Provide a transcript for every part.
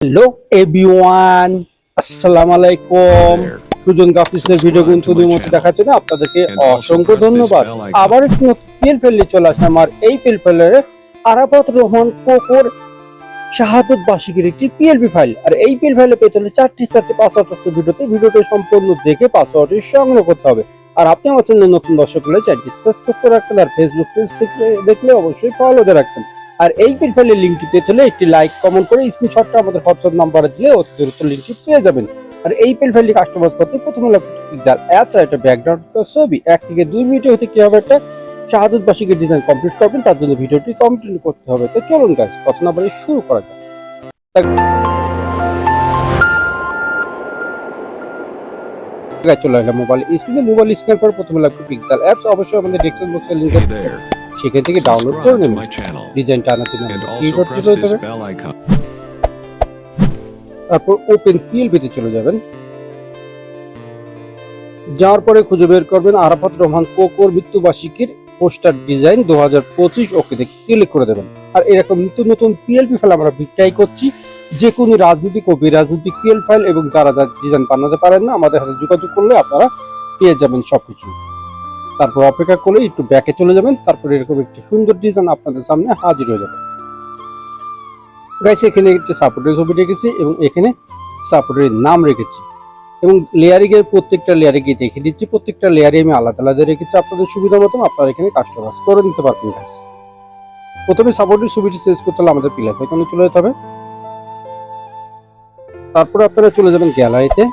Hello everyone, আসসালামু আলাইকুম। সুজন গ্রাফিক্সের ভিডিও গুনতুনির মধ্যে দেখার জন্য আপনাদেরকে অসংখ্য ধন্যবাদ। আবার একটু পিএলপিএল চলে আসে আমার এই পিএলপিএল আরাফাত রহমান কোকোর শাহাদত বার্ষিকীর একটি পিএলপি ফাইল। আর এই পিএল ফাইলে পেতে হলে চারটি পাসওয়ার্ড আছে ভিডিওটি সম্পূর্ণ দেখে পাসওয়ার্ডটি সংগ্রহ করতে হবে। আর আপনি আমার চ্যানেলে নতুন দর্শক হলে চ্যানেলটি সাবস্ক্রাইব করে রাখবেন, আর ফেসবুক পেজ থেকে দেখলে অবশ্যই ফলো দিয়ে রাখবেন। আর এই পিএল ফাইলের লিংকটি পেতে হলে একটি লাইক কমেন্ট করে স্ক্রিনশটটা আমাদের হোয়াটসঅ্যাপ নাম্বারে দিলে অতি দ্রুত লিংকটি পেয়ে যাবেন। আর এই পিএল ফাইলটি কাস্টমাইজ করতে প্রথমে যার অ্যাপস আর একটা ব্যাকগ্রাউন্ড ছবি 1 থেকে 2 মিনিটের হতে কি হবে একটা শাহাদত বার্ষিকীর ডিজাইন কমপ্লিট করবেন, তার জন্য ভিডিওটি কন্টিনিউ করতে হবে। তো চলুন গাইস, কথা না বলে শুরু করা যাক। চলে আসলাম মোবাইল স্ক্রিন পর প্রথমে লাগবে পিক্সেল অ্যাপস। অবশ্যই আমাদের ডেসক্রিপশন বক্সে লিংক আছে, সেখান থেকে ডাউনলোড করে নেবেন। ডিজাইনটা আনার জন্য তারপর ওপেন পিএলপি তে চলে যাবেন। যাওয়ার পরে খুঁজে বের করবেন আরাফাত রহমান কোকোর মৃত্যুবার্ষিকীর পোস্টার ডিজাইন 2025, ওকে ক্লিক করে দেবেন। আর এরকম নিত্য নতুন পিএলপি ফাইল আমরা বিক্রয় করছি, যে কোনো রাজনৈতিক ও বিরাজনৈতিক পিএল ফাইল, এবং যারা ডিজাইন বানাতে পারেন না আমাদের সাথে যোগাযোগ করলে আপনারা পেয়ে যাবেন সবকিছু। তারপর অপেক্ষা করলে একটু ব্যাকে চলে যাবেন, তারপর এরকম একটি সুন্দর ডিজাইন আপনাদের সামনে হাজির হয়ে যাবে। গাইস, এখানে একটি সাপোর্টের ছবি রেখেছি এবং এখানে সাপোর্টের নাম রেখেছি, এবং লেয়ারিং এর প্রত্যেকটা লেয়ারে গিয়ে দেখে দিচ্ছি। প্রত্যেকটা লেয়ারে আমি আলাদা আলাদা রেখেছি, আপনাদের সুবিধা মতো আপনারা এখানে কাস্টমাইজ করে নিতে পারবেন। গাইস, প্রথমে সাপোর্টের ছবিটি চেঞ্জ করতে হলে আমাদের প্লাস আইকনে চলে যেতে হবে। তারপর আপনারা চলে যাবেন গ্যালারিতে।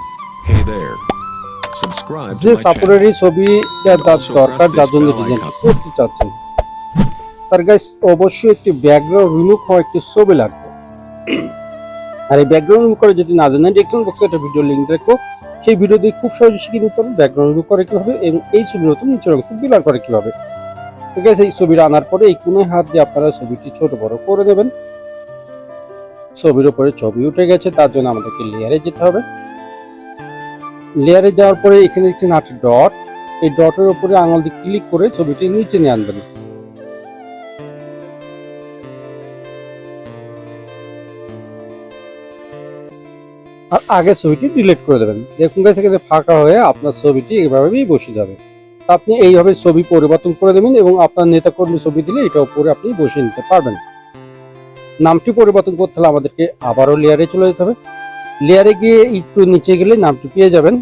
যে সাপোর্টের ছবিটা দরকার, যার জন্য ডিজাইন করতে চাচ্ছেন, তার গাইস অবশ্যই একটি ব্যাকগ্রাউন্ড রিমুভ হওয়া একটি ছবি লাগবে। আর এই ব্যাকগ্রাউন্ড রিমুভ করে যদি না জানেন, ডেসক্রিপশন বক্সে একটা ভিডিও লিংক রাখবো, সেই ভিডিও দিয়ে খুব সহজে শিখে নিতে পারবেন ব্যাকগ্রাউন্ড রিমুভ করে কিভাবে, এবং এই ছবির মতো নিচের অংশ ব্লার করে কিভাবে। ঠিক আছে, এই ছবিটা আনার পরে এই কোণে হাত দিয়ে আপনারা ছবিটি ছোট বড় করে দেবেন। ছবির উপরে ছবি উঠে গেছে, তার জন্য আমাদেরকে লেয়ারে যেতে হবে। লেয়ারে যাওয়ার পরে এখানে একটি নাটি ডট, এই ডটের উপরে আঙুল দিয়ে ক্লিক করে ছবিটি নিচে নিয়ে আনবেন। আর আগে ছবিটি ডিলিট করে দেবেন। দেখুন গাইস, এখানে ফাঁকা হয়ে আপনার ছবিটি এইভাবেই বসে যাবে। আপনি এইভাবে ছবি পরিবর্তন করে দেবেন, এবং আপনার নেতাকর্মী ছবি দিলে এটা উপরে আপনি বসিয়ে নিতে পারবেন। নামটি পরিবর্তন করতে হলে আমাদেরকে আবারও লেয়ারে চলে যেতে হবে। লেয়ারে গিয়ে একটু নিচে গেলে নামটি পেয়ে যাবেন।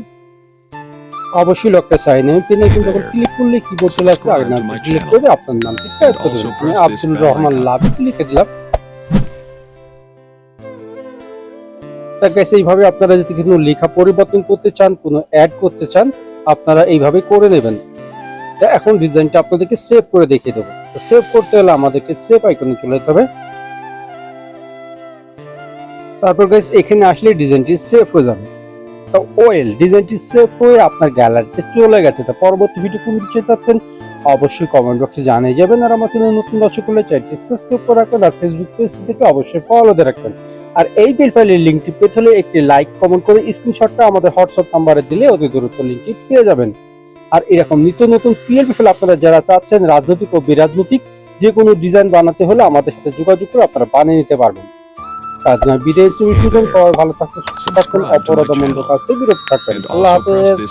অবশ্যই লকটা সাইন ইন পিনে কিন্তু যখন ক্লিক করলে কিবোর্ড চলে আসবে, আগে নামটি ক্লিক করে আপনার নামটি টাইপ করে দেবেন। আমি আব্দুল রহমান লাভি লিখে দিলাম। তার কাছে এইভাবে আপনারা যদি কোনো লেখা পরিবর্তন করতে চান, কোনো অ্যাড করতে চান, আপনারা এইভাবে করে নেবেন। এখন ডিজাইনটা আপনাদেরকে সেভ করে দেখিয়ে দেবো। সেভ করতে হলে আমাদেরকে সেভ আইকনে চলে যেতে হবে। তারপর গাইস, এখানে আসলে ডিজাইনটি সেভ হয়ে যাবে। তো ওয়েল, ডিজাইনটি সেভ হয়ে আপনার গ্যালারিতে চলে গেছে। তা পরবর্তী ভিডিও কোন বিষয়ে চাচ্ছেন অবশ্যই কমেন্ট বক্সে জানিয়ে যাবেন। আর আমার চ্যানেলে নতুন দর্শক হলে চ্যানেলটি সাবস্ক্রাইব করে রাখবেন, আর ফেসবুক পেজ থেকে অবশ্যই ফলো দিয়ে রাখবেন। আর এই পিএল ফাইলের লিংকটি পেতে হলে একটি লাইক কমেন্ট করে স্ক্রিনশটটা আমাদের হোয়াটসঅ্যাপ নাম্বারে দিলে অতি দ্রুত লিংকটি পেয়ে যাবেন। আর এরকম নিত্য নতুন পিএলপি ফাইল আপনারা যারা চাচ্ছেন রাজনৈতিক ও বিরাজনৈতিক যে কোনো ডিজাইন বানাতে হলে আমাদের সাথে যোগাযোগ করে আপনারা বানিয়ে নিতে পারবেন। কাজ না বিদায়, তুমি শুধু সবাই ভালো থাকবেন, সুস্থ থাকবেন, অপরাধ মন্দ কাজ থেকে বিরত থাকবেন। আল্লাহ হাফেজ।